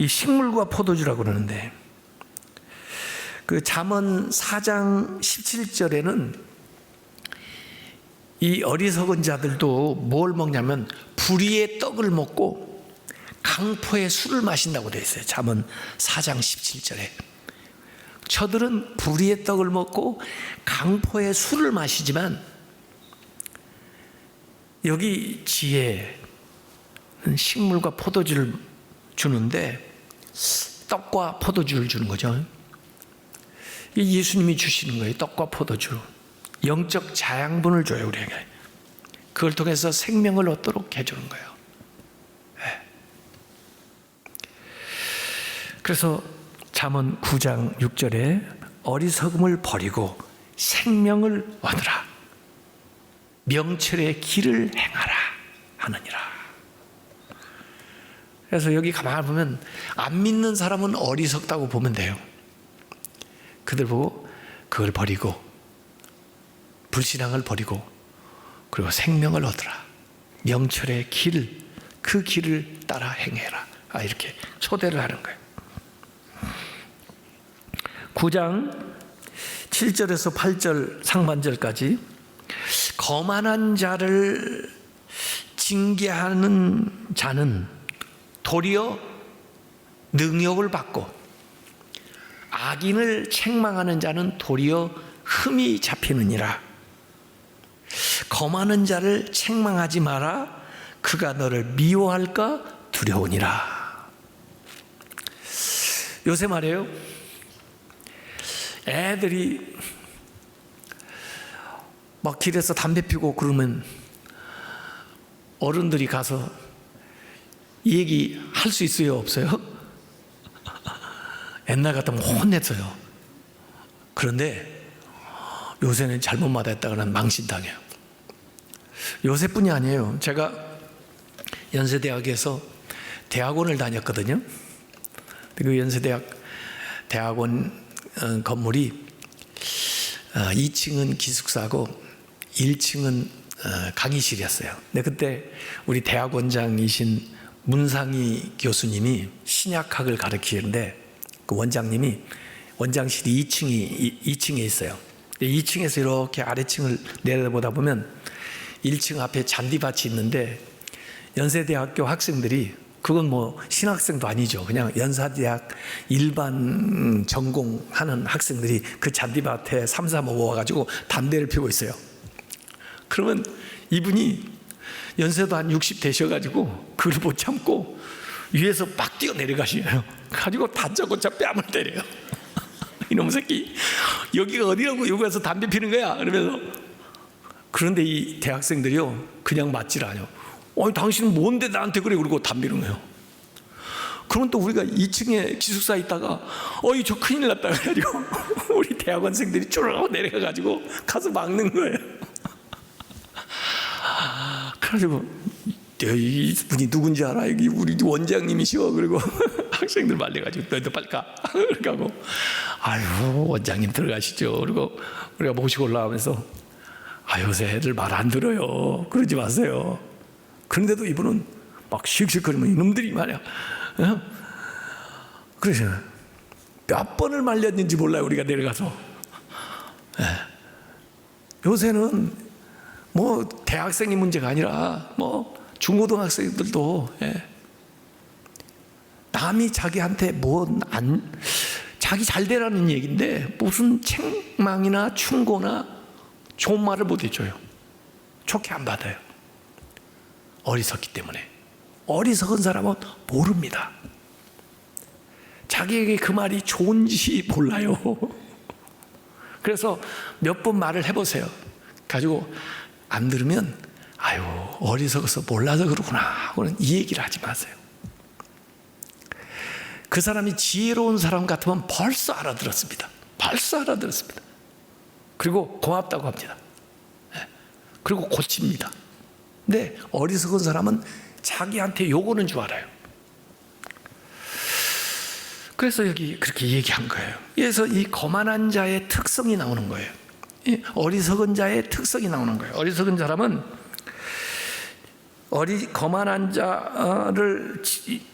이 식물과 포도주라고 그러는데, 그 잠언 4장 17절에는 이 어리석은 자들도 뭘 먹냐면 불의의 떡을 먹고 강포의 술을 마신다고 되어 있어요. 잠언 4장 17절에 저들은 불의의 떡을 먹고 강포의 술을 마시지만, 여기 지혜는 식물과 포도주를 주는데 떡과 포도주를 주는 거죠. 예수님이 주시는 거예요. 떡과 포도주, 영적 자양분을 줘요 우리에게. 그걸 통해서 생명을 얻도록 해주는 거예요. 네. 그래서 잠언 9장 6절에 어리석음을 버리고 생명을 얻으라, 명철의 길을 행하라 하느니라. 그래서 여기 가만히 보면 안 믿는 사람은 어리석다고 보면 돼요. 그들 보고 그걸 버리고, 불신앙을 버리고, 그리고 생명을 얻으라, 명철의 길, 그 길을 따라 행해라, 이렇게 초대를 하는 거예요. 9장 7절에서 8절 상반절까지 거만한 자를 징계하는 자는 도리어 능욕을 받고, 악인을 책망하는 자는 도리어 흠이 잡히느니라. 거만한 자를 책망하지 마라. 그가 너를 미워할까 두려우니라. 요새 말이에요, 애들이 막 길에서 담배 피고 그러면 어른들이 가서 얘기할 수 있어요, 없어요? 옛날 같으면 혼냈어요. 그런데 요새는 잘못마다 했다가는 망신당해요. 요새뿐이 아니에요. 제가 연세대학에서 대학원을 다녔거든요. 그 연세대학 대학원 건물이 2층은 기숙사고 1층은 강의실이었어요. 근데 그때 우리 대학원장이신 문상희 교수님이 신약학을 가르치는데, 그 원장님이, 원장실이 2층에 있어요. 2층에서 이렇게 아래층을 내려보다 보면 1층 앞에 잔디밭이 있는데, 연세대학교 학생들이, 그건 뭐 신학생도 아니죠, 그냥 연사대학 일반 전공하는 학생들이 그 잔디밭에 삼삼오오 와가지고 담배를 피우고 있어요. 그러면 이분이 연세도 한 60 되셔가지고 그걸 못 참고 위에서 막 뛰어내려가시네요. 가지고 다짜고짜 뺨을 때려요. 이놈 새끼, 여기가 어디라고 여기 와서 담배 피는 거야? 그러면서. 그런데 이 대학생들이요, 그냥 맞질 않아요. 당신은 뭔데 나한테 그래? 그러고 담배는 거예요. 그럼 또 우리가 2층에 기숙사에 있다가 저 큰일 났다 그래가지고 우리 대학원생들이 쫄아가고 내려가가지고 가서 막는 거예요. 그래가지고 이분이 누군지 알아? 여기 우리 원장님이시오. 그리고 학생들 말려가지고 너희도 빨리 가. 그렇게 하고, 아유 원장님 들어가시죠. 그리고 우리가 모시고 올라오면서, 요새 애들 말 안 들어요. 그러지 마세요. 그런데도 이분은 막 씩씩거리면 이놈들이 말이야. 그래서 몇 번을 말렸는지 몰라요, 우리가 내려가서. 요새는 뭐 대학생이 문제가 아니라 뭐 중고등학생들도 남이 자기한테 자기 잘 되라는 얘기인데 무슨 책망이나 충고나 좋은 말을 못 해줘요. 좋게 안 받아요. 어리석기 때문에. 어리석은 사람은 모릅니다. 자기에게 그 말이 좋은지 몰라요. 그래서 몇 번 말을 해보세요. 가지고 안 들으면 어리석어서 몰라서 그러구나 하고는 이 얘기를 하지 마세요. 그 사람이 지혜로운 사람 같으면 벌써 알아들었습니다. 벌써 알아들었습니다. 그리고 고맙다고 합니다. 그리고 고칩니다. 근데 어리석은 사람은 자기한테 요구는 줄 알아요. 그래서 여기 그렇게 얘기한 거예요. 그래서 이 거만한 자의 특성이 나오는 거예요. 이 어리석은 자의 특성이 나오는 거예요. 어리석은 사람은 거만한 자를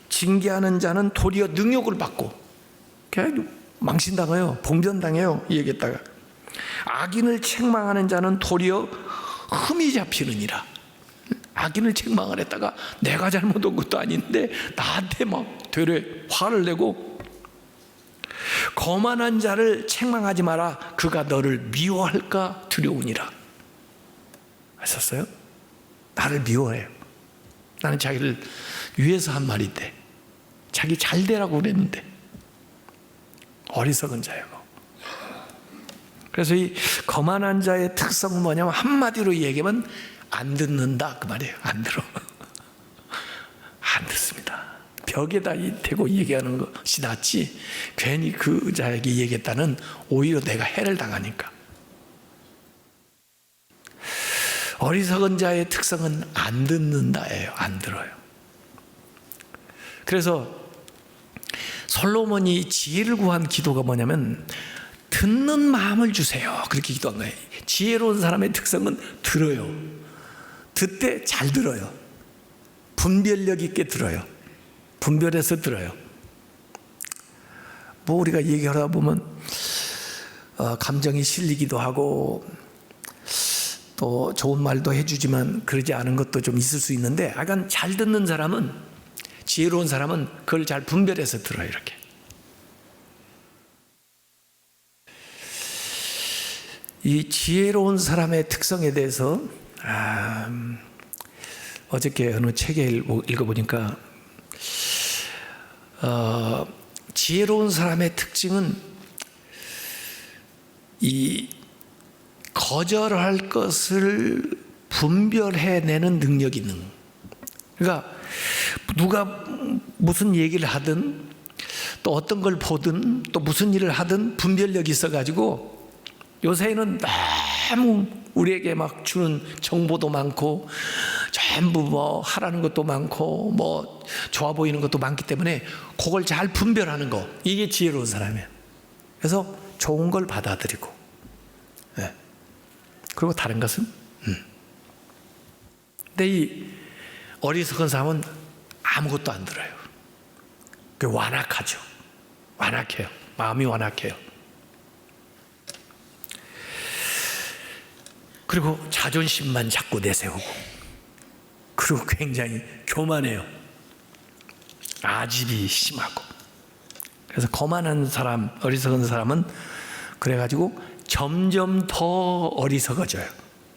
징계하는 자는 도리어 능욕을 받고 망신당해요. 봉변당해요. 이 얘기했다가 악인을 책망하는 자는 도리어 흠이 잡히느니라. 악인을 책망을 했다가 내가 잘못한 것도 아닌데 나한테 막 되레 화를 내고, 거만한 자를 책망하지 마라. 그가 너를 미워할까 두려우니라. 하셨어요? 나를 미워해요. 나는 자기를 위해서 한 말인데, 자기 잘 되라고 그랬는데. 어리석은 자예요. 그래서 이 거만한 자의 특성은 뭐냐면 한마디로 얘기하면 안 듣는다 그 말이에요. 안 들어. 안 듣습니다. 벽에다 대고 얘기하는 것이 낫지, 괜히 그 자에게 얘기했다는 오히려 내가 해를 당하니까. 어리석은 자의 특성은 안 듣는다예요. 안 들어요. 그래서 솔로몬이 지혜를 구한 기도가 뭐냐면 듣는 마음을 주세요. 그렇게 기도한 거예요. 지혜로운 사람의 특성은 들어요. 듣되 잘 들어요. 분별력 있게 들어요. 분별해서 들어요. 뭐 우리가 얘기하다 보면 감정이 실리기도 하고 또 좋은 말도 해주지만 그러지 않은 것도 좀 있을 수 있는데, 약간 잘 듣는 사람은, 지혜로운 사람은 그걸 잘 분별해서 들어요. 이렇게. 이 지혜로운 사람의 특성에 대해서 어저께 어느 책에 읽어보니까 지혜로운 사람의 특징은 이 거절할 것을 분별해내는 능력이 있는. 그러니까 누가 무슨 얘기를 하든 또 어떤 걸 보든 또 무슨 일을 하든 분별력이 있어가지고, 요새는 너무 우리에게 막 주는 정보도 많고 전부 뭐 하라는 것도 많고 뭐 좋아 보이는 것도 많기 때문에 그걸 잘 분별하는 거, 이게 지혜로운 사람이에요. 그래서 좋은 걸 받아들이고, 네. 그리고 다른 것은 근데 이 어리석은 사람은 아무것도 안 들어요. 그 완악하죠. 완악해요. 마음이 완악해요. 그리고 자존심만 자꾸 내세우고, 그리고 굉장히 교만해요. 아집이 심하고. 그래서 거만한 사람, 어리석은 사람은 그래가지고 점점 더 어리석어져요.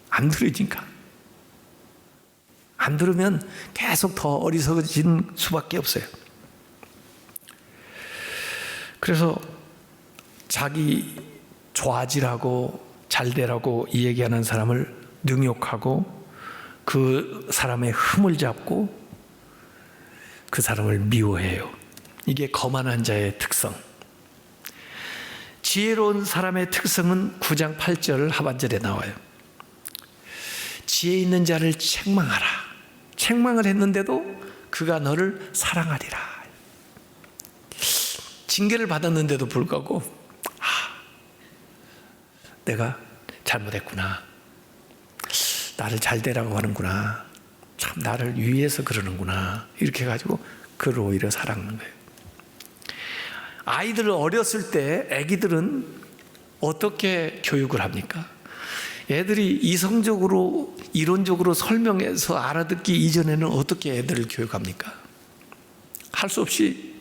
안 들으니까. 안 들으면 계속 더 어리석어진 수밖에 없어요. 그래서 자기 좋아지라고 잘 되라고 이 얘기하는 사람을 능욕하고 그 사람의 흠을 잡고 그 사람을 미워해요. 이게 거만한 자의 특성. 지혜로운 사람의 특성은 9장 8절 하반절에 나와요. 지혜 있는 자를 책망하라. 책망을 했는데도 그가 너를 사랑하리라. 징계를 받았는데도 불구하고 내가 잘못했구나, 나를 잘 되라고 하는구나, 참 나를 위해서 그러는구나, 이렇게 해가지고 그를 오히려 사랑하는 거예요. 아이들 어렸을 때 애기들은 어떻게 교육을 합니까? 애들이 이성적으로 이론적으로 설명해서 알아듣기 이전에는 어떻게 애들을 교육합니까? 할 수 없이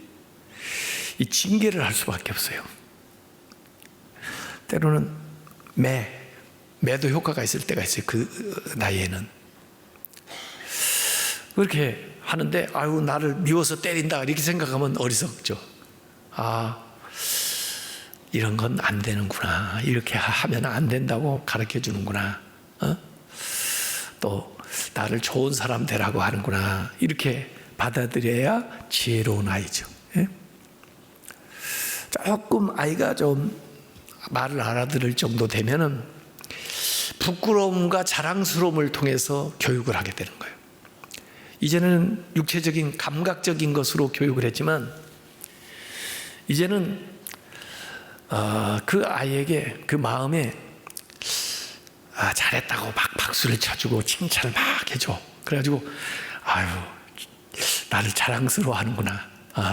이 징계를 할 수밖에 없어요. 때로는 매도 효과가 있을 때가 있어요. 그 나이에는. 그렇게 하는데 아유 나를 미워서 때린다 이렇게 생각하면 어리석죠. 이런 건 안 되는구나, 이렇게 하면 안 된다고 가르쳐 주는구나, 또 나를 좋은 사람 되라고 하는구나, 이렇게 받아들여야 지혜로운 아이죠. 예? 조금 아이가 좀 말을 알아들을 정도 되면은 부끄러움과 자랑스러움을 통해서 교육을 하게 되는 거예요. 이제는 육체적인 감각적인 것으로 교육을 했지만 이제는 그 아이에게 그 마음에 잘했다고 막 박수를 쳐주고 칭찬을 막 해줘. 그래가지고 아유 나를 자랑스러워 하는구나.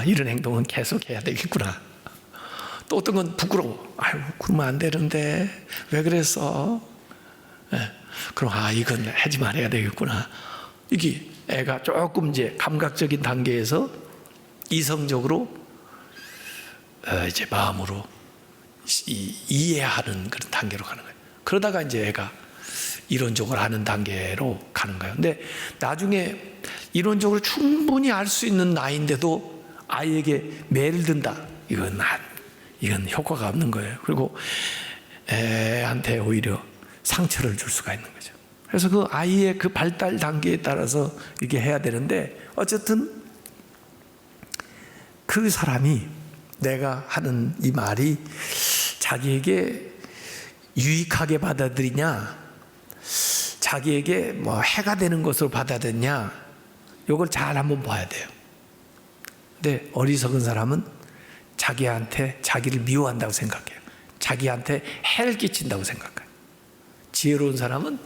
이런 행동은 계속 해야 되겠구나. 또 어떤 건 부끄러워. 아유, 그러면 안 되는데 왜 그랬어? 그럼 이건 하지 말아야 되겠구나. 이게 애가 조금 이제 감각적인 단계에서 이성적으로 이제 마음으로 이해하는 그런 단계로 가는 거예요. 그러다가 이제 애가 이론적으로 아는 단계로 가는 거예요. 근데 나중에 이론적으로 충분히 알 수 있는 나이인데도 아이에게 매를 든다. 이건 효과가 없는 거예요. 그리고 애한테 오히려 상처를 줄 수가 있는 거죠. 그래서 그 아이의 그 발달 단계에 따라서 이렇게 해야 되는데, 어쨌든 그 사람이 내가 하는 이 말이 자기에게 유익하게 받아들이냐, 자기에게 뭐 해가 되는 것으로 받아들이냐, 이걸 잘 한번 봐야 돼요. 근데 어리석은 사람은 자기한테 자기를 미워한다고 생각해요. 자기한테 해를 끼친다고 생각해요. 지혜로운 사람은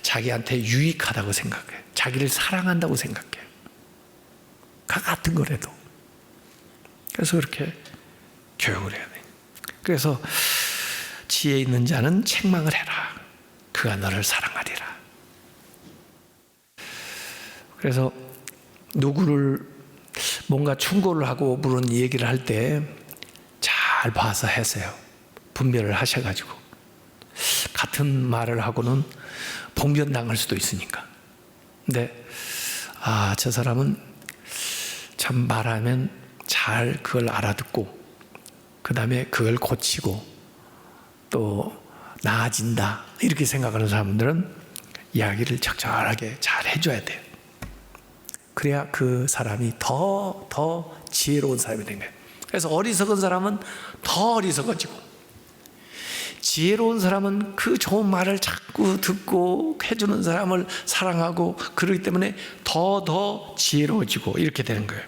자기한테 유익하다고 생각해요. 자기를 사랑한다고 생각해요. 같은 거라도. 그래서 그렇게 교육을 해야 돼요. 그래서 지혜 있는 자는 책망을 해라. 그가 너를 사랑하리라. 그래서 누구를 뭔가 충고를 하고 물은 얘기를 할 때 잘 봐서 하세요. 분별을 하셔가지고. 같은 말을 하고는 봉변당할 수도 있으니까. 근데 저 사람은 참 말하면 잘 그걸 알아듣고 그 다음에 그걸 고치고 또 나아진다 이렇게 생각하는 사람들은 이야기를 적절하게 잘 해줘야 돼요. 그래야 그 사람이 더 지혜로운 사람이 된 거예요. 그래서 어리석은 사람은 더 어리석어지고, 지혜로운 사람은 그 좋은 말을 자꾸 듣고 해주는 사람을 사랑하고 그러기 때문에 더 지혜로워지고 이렇게 되는 거예요.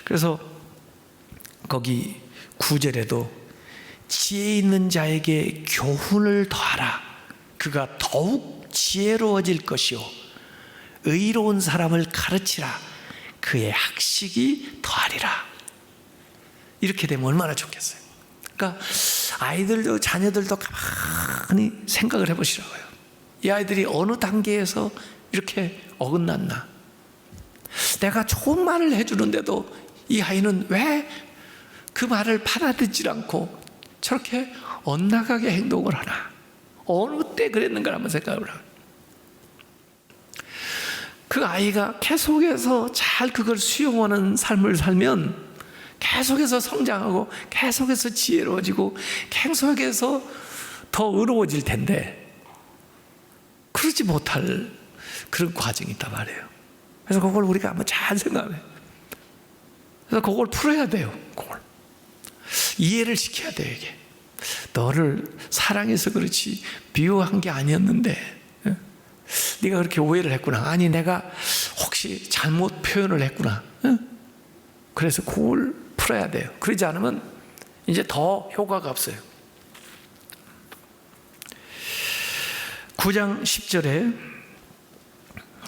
그래서 거기 9절에도 지혜 있는 자에게 교훈을 더하라. 그가 더욱 지혜로워질 것이요 의로운 사람을 가르치라. 그의 학식이 더하리라. 이렇게 되면 얼마나 좋겠어요. 그러니까 아이들도 자녀들도 가만히 생각을 해보시라고요. 이 아이들이 어느 단계에서 이렇게 어긋났나. 내가 좋은 말을 해주는데도 이 아이는 왜 그 말을 받아듣지 않고 저렇게 엇나가게 행동을 하나. 어느 때 그랬는가 한번 생각을 하고, 그 아이가 계속해서 잘 그걸 수용하는 삶을 살면 계속해서 성장하고 계속해서 지혜로워지고 계속해서 더 의로워질 텐데, 그러지 못할 그런 과정이 있단 말이에요. 그래서 그걸 우리가 한번 잘 생각해요. 그래서 그걸 풀어야 돼요. 그걸 이해를 시켜야 돼요. 이게 너를 사랑해서 그렇지 미워한 게 아니었는데 네가 그렇게 오해를 했구나. 아니 내가 혹시 잘못 표현을 했구나. 그래서 그걸 풀어야 돼요. 그러지 않으면 이제 더 효과가 없어요. 9장 10절에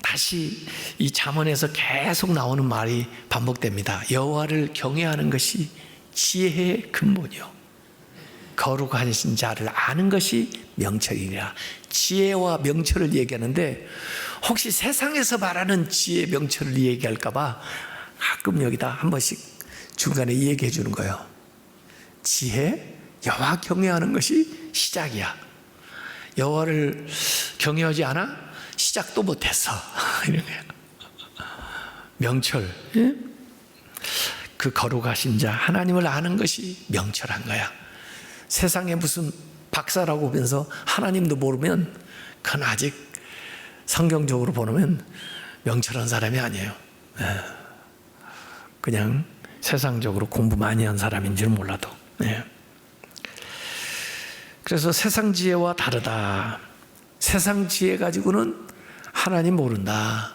다시 이 잠언에서 계속 나오는 말이 반복됩니다. 여호와를 경외하는 것이 지혜의 근본이요 거룩하신 자를 아는 것이 명철이니라. 지혜와 명철을 얘기하는데 혹시 세상에서 말하는 지혜 명철을 얘기할까 봐 가끔 여기다 한 번씩 중간에 얘기해 주는 거예요. 지혜, 여호와 경외하는 것이 시작이야. 여호와를 경외하지 않아? 시작도 못했어. 이런 거예요. 명철, 그 거룩하신 자 하나님을 아는 것이 명철한 거야. 세상에 무슨 박사라고 보면서 하나님도 모르면 그건 아직 성경적으로 보면 명철한 사람이 아니에요. 그냥 세상적으로 공부 많이 한 사람인지는 몰라도. 그래서 세상 지혜와 다르다. 세상 지혜 가지고는 하나님 모른다.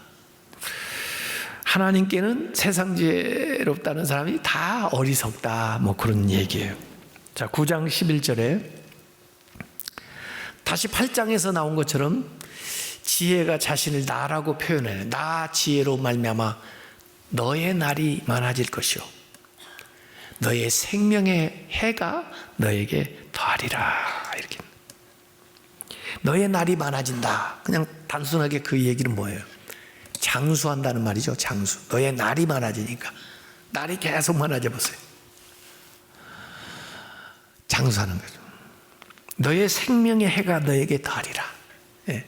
하나님께는 세상 지혜롭다는 사람이 다 어리석다. 뭐 그런 얘기예요. 자, 9장 11절에 다시 8장에서 나온 것처럼 지혜가 자신을 나라고 표현해요. 나 지혜로 말미암아 너의 날이 많아질 것이요 너의 생명의 해가 너에게 더하리라. 이렇게 너의 날이 많아진다. 그냥 단순하게 그 얘기는 뭐예요? 장수한다는 말이죠. 장수. 너의 날이 많아지니까 날이 계속 많아져 보세요. 장수하는 거죠. 너의 생명의 해가 너에게 더하리라. 예.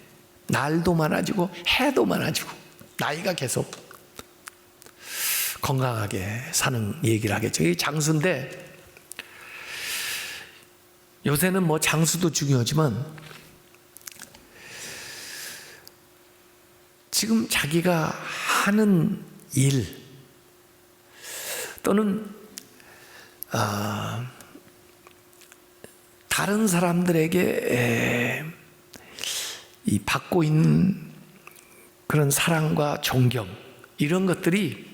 날도 많아지고 해도 많아지고 나이가 계속 건강하게 사는 얘기를 하겠죠. 이게 장수인데 요새는 뭐 장수도 중요하지만 지금 자기가 하는 일 또는 다른 사람들에게 이 받고 있는 그런 사랑과 존경 이런 것들이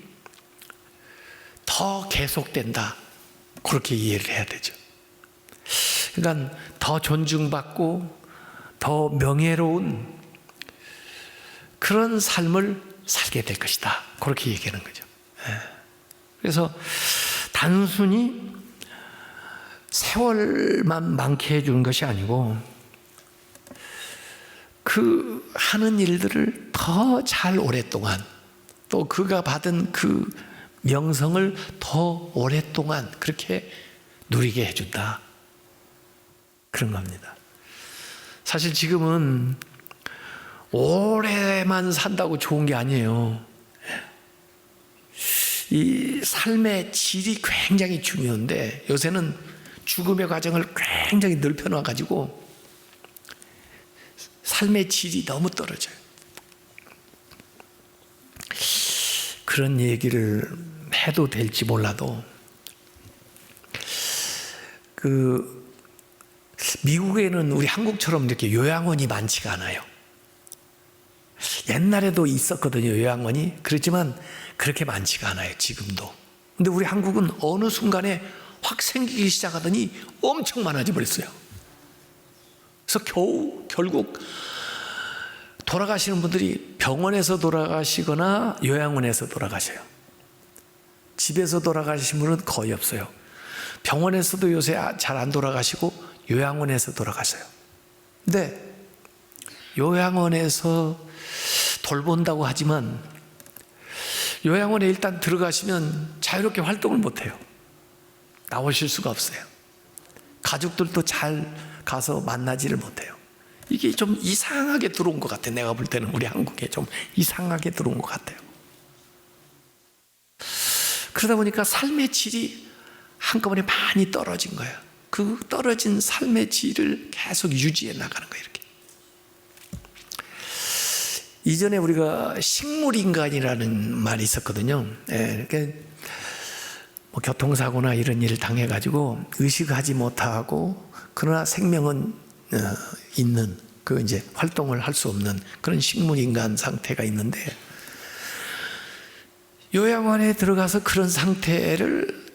더 계속된다. 그렇게 이해를 해야 되죠. 그러니까 더 존중받고 더 명예로운 그런 삶을 살게 될 것이다. 그렇게 얘기하는 거죠. 그래서 단순히 세월만 많게 해주는 것이 아니고 그 하는 일들을 더 잘 오랫동안 또 그가 받은 그 명성을 더 오랫동안 그렇게 누리게 해준다. 그런 겁니다. 사실 지금은 오래만 산다고 좋은 게 아니에요. 이 삶의 질이 굉장히 중요한데 요새는 죽음의 과정을 굉장히 넓혀놔가지고 삶의 질이 너무 떨어져요. 그런 얘기를 해도 될지 몰라도 미국에는 우리 한국처럼 이렇게 요양원이 많지가 않아요. 옛날에도 있었거든요, 요양원이. 그렇지만 그렇게 많지가 않아요, 지금도. 근데 우리 한국은 어느 순간에 확 생기기 시작하더니 엄청 많아져 버렸어요. 그래서 결국 돌아가시는 분들이 병원에서 돌아가시거나 요양원에서 돌아가셔요. 집에서 돌아가신 분은 거의 없어요. 병원에서도 요새 잘 안 돌아가시고 요양원에서 돌아가셔요. 근데 요양원에서 돌본다고 하지만 요양원에 일단 들어가시면 자유롭게 활동을 못해요. 나오실 수가 없어요. 가족들도 잘 가서 만나지를 못해요. 이게 좀 이상하게 들어온 것 같아요. 내가 볼 때는 우리 한국에 좀 이상하게 들어온 것 같아요. 그러다 보니까 삶의 질이 한꺼번에 많이 떨어진 거예요. 그 떨어진 삶의 질을 계속 유지해 나가는 거예요. 이렇게. 이전에 우리가 식물인간이라는 말이 있었거든요. 이렇게 뭐 교통사고나 이런 일을 당해가지고 의식하지 못하고 그러나 생명은 있는 그 이제 활동을 할 수 없는 그런 식물인간 상태가 있는데 요양원에 들어가서 그런 상태를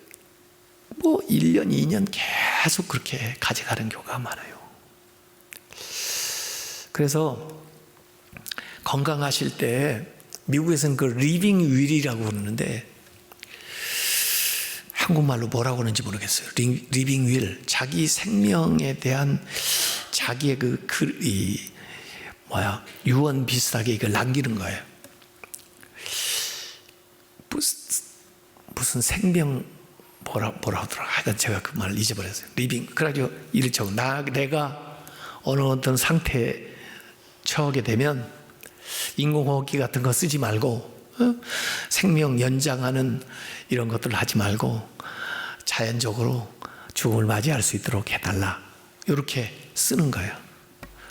뭐 1년, 2년 계속 그렇게 가져가는 경우가 많아요. 그래서 건강하실 때 미국에서는 그 리빙 윌이라고 그러는데 한국말로 뭐라고 하는지 모르겠어요. 리빙 윌, 자기 생명에 대한 자기의 유언 비슷하게 이걸 남기는 거예요. 무슨 생명 뭐라 하더라. 하여튼 제가 그 말을 잊어버렸어요. 리빙. 그래가지고 이를 적어. 내가 어느 어떤 상태에 처하게 되면 인공호흡기 같은 거 쓰지 말고 생명 연장하는 이런 것들을 하지 말고 자연적으로 죽음을 맞이할 수 있도록 해달라. 이렇게 쓰는 거예요.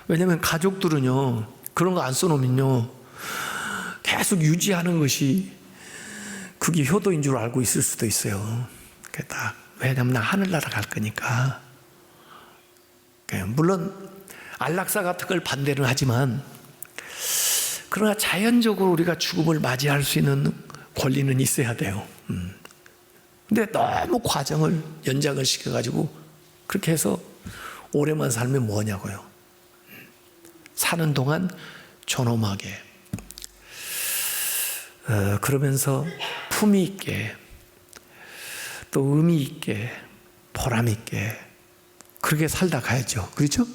왜냐하면 가족들은요 그런 거 안 써놓으면요 계속 유지하는 것이 그게 효도인 줄 알고 있을 수도 있어요. 왜냐하면 나 하늘나라 갈 거니까. 물론 안락사 같은 걸 반대는 하지만 그러나 자연적으로 우리가 죽음을 맞이할 수 있는 권리는 있어야 돼요. 근데 너무 과정을 연장을 시켜가지고 그렇게 해서 오래만 살면 뭐냐고요. 사는 동안 존엄하게, 그러면서 품위 있게, 또 의미 있게, 보람 있게 그렇게 살다 가야죠. 그렇죠?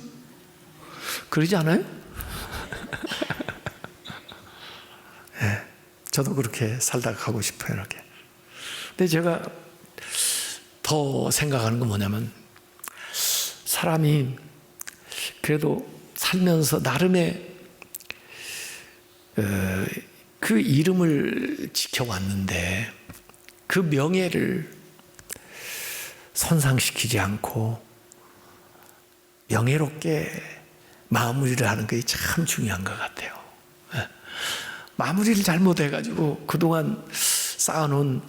그러지 않아요? 네, 저도 그렇게 살다 가고 싶어요. 이렇게. 근데 제가 더 생각하는 건 뭐냐면, 사람이 그래도 살면서 나름의 그 이름을 지켜왔는데 그 명예를 손상시키지 않고 명예롭게 마무리를 하는 게 참 중요한 것 같아요. 마무리를 잘못해가지고 그동안 쌓아놓은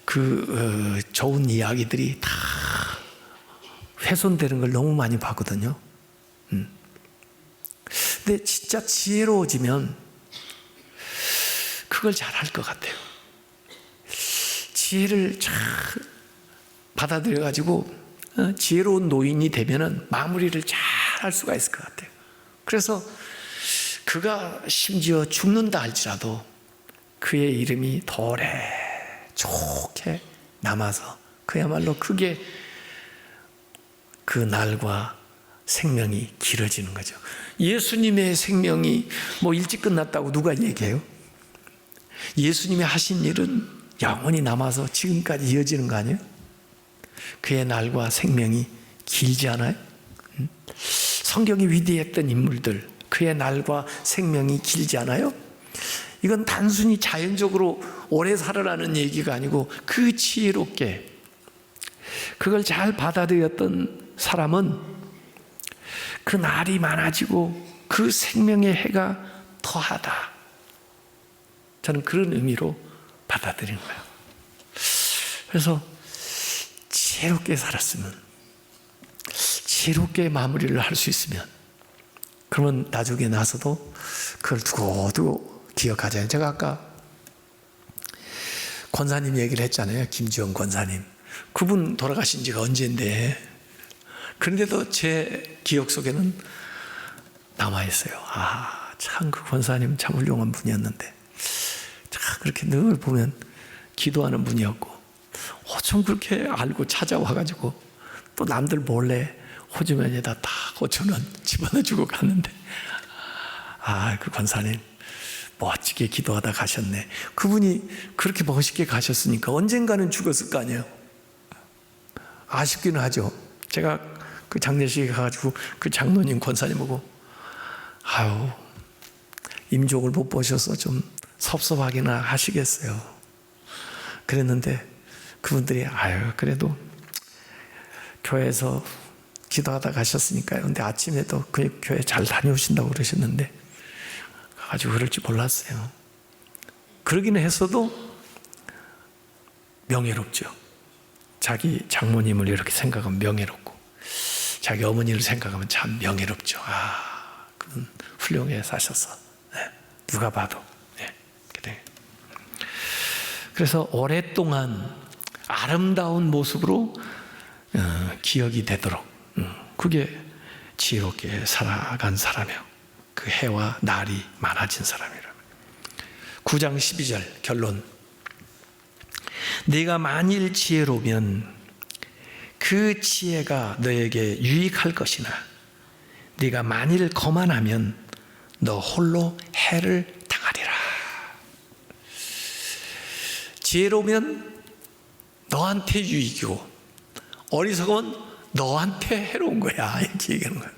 그 좋은 이야기들이 다 훼손되는 걸 너무 많이 봤거든요. 근데 진짜 지혜로워지면 그걸 잘할 것 같아요. 지혜를 잘 받아들여가지고 지혜로운 노인이 되면은 마무리를 잘 할 수가 있을 것 같아요. 그래서 그가 심지어 죽는다 할지라도 그의 이름이 도래 좋게 남아서 그야말로 그게 그 날과 생명이 길어지는 거죠. 예수님의 생명이 뭐 일찍 끝났다고 누가 얘기해요? 예수님이 하신 일은 영원히 남아서 지금까지 이어지는 거 아니에요? 그의 날과 생명이 길지 않아요? 성경이 위대했던 인물들, 그의 날과 생명이 길지 않아요? 이건 단순히 자연적으로 오래 살아라는 얘기가 아니고 그 지혜롭게 그걸 잘 받아들였던 사람은 그 날이 많아지고 그 생명의 해가 더하다. 저는 그런 의미로 받아들이는 거예요. 그래서 지혜롭게 살았으면, 지혜롭게 마무리를 할 수 있으면, 그러면 나중에 나서도 그걸 두고두고 기억하잖아요. 제가 아까 권사님 얘기를 했잖아요. 김지영 권사님. 그분 돌아가신 지가 언젠데, 그런데도 제 기억 속에는 남아있어요. 아, 참 그 권사님 참 훌륭한 분이었는데, 참 그렇게 늘 보면 기도하는 분이었고, 어쩜 그렇게 알고 찾아와가지고 또 남들 몰래 호주머니에다 다 5,000원 집어넣어주고 갔는데, 아, 그 권사님 멋지게 기도하다 가셨네. 그분이 그렇게 멋있게 가셨으니까 언젠가는 죽었을 거 아니에요. 아쉽기는 하죠. 제가 그 장례식에 가가지고 그 장로님 권사님 보고, 아유, 임종을 못 보셔서 좀 섭섭하기나 하시겠어요. 그랬는데 그분들이 아유, 그래도 교회에서 기도하다 가셨으니까요. 근데 아침에도 그 교회 잘 다녀오신다고 그러셨는데 아주 그럴 줄 몰랐어요. 그러기는 했어도 명예롭죠. 자기 장모님을 이렇게 생각하면 명예롭고, 자기 어머니를 생각하면 참 명예롭죠. 아, 그분 훌륭해 사셔서. 네, 누가 봐도. 네, 그래. 그래서 오랫동안 아름다운 모습으로 기억이 되도록, 그게 지혜롭게 살아간 사람이요. 그 해와 날이 많아진 사람이라면. 9장 12절 결론. 네가 만일 지혜로우면 그 지혜가 너에게 유익할 것이나 네가 만일 거만하면 너 홀로 해를 당하리라. 지혜로우면 너한테 유익이고 어리석으면 너한테 해로운 거야, 이렇게 얘기하는 거야.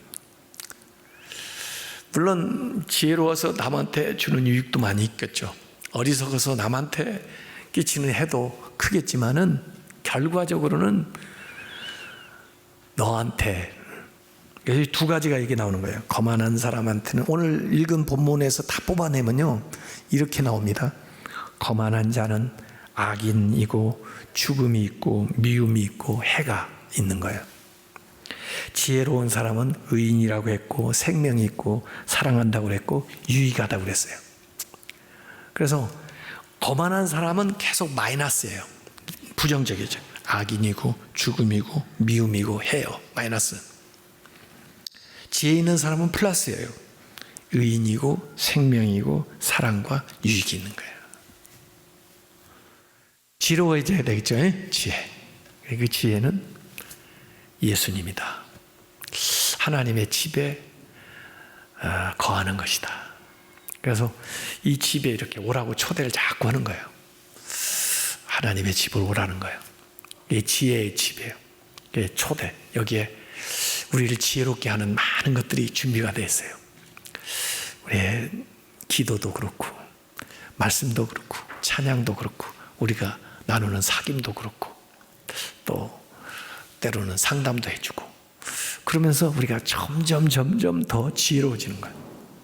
물론 지혜로워서 남한테 주는 유익도 많이 있겠죠. 어리석어서 남한테 끼치는 해도 크겠지만은 결과적으로는 너한테, 여기 두 가지가 얘기 나오는 거예요. 거만한 사람한테는, 오늘 읽은 본문에서 다 뽑아내면요 이렇게 나옵니다. 거만한 자는 악인이고 죽음이 있고 미움이 있고 해가 있는 거예요. 지혜로운 사람은 의인이라고 했고 생명이 있고 사랑한다고 그랬고 유익하다고 그랬어요. 그래서 거만한 사람은 계속 마이너스예요. 부정적이죠. 악인이고 죽음이고 미움이고 해요. 마이너스. 지혜 있는 사람은 플러스예요. 의인이고 생명이고 사랑과 유익이 있는 거예요. 지혜로워져야 되겠죠? 지혜. 그 지혜는 예수님이다. 하나님의 집에 거하는 것이다. 그래서 이 집에 이렇게 오라고 초대를 자꾸 하는 거예요. 하나님의 집으로 오라는 거예요. 이게 지혜의 집이에요. 이게 초대. 여기에 우리를 지혜롭게 하는 많은 것들이 준비가 되어 있어요. 우리의 기도도 그렇고 말씀도 그렇고 찬양도 그렇고 우리가 나누는 사귐도 그렇고 또 때로는 상담도 해주고 그러면서 우리가 점점 더 지혜로워지는 거예요.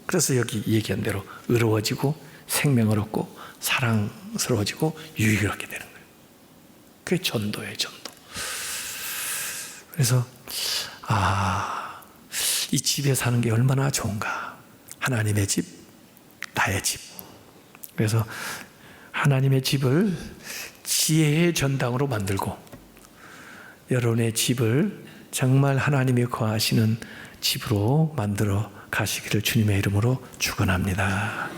그래서 여기 얘기한 대로 의로워지고 생명을 얻고 사랑스러워지고 유익을 얻게 되는 거예요. 그게 전도예요, 전도. 그래서 이 집에 사는 게 얼마나 좋은가. 하나님의 집, 나의 집. 그래서 하나님의 집을 지혜의 전당으로 만들고 여러분의 집을 정말 하나님이 거하시는 집으로 만들어 가시기를 주님의 이름으로 축원합니다.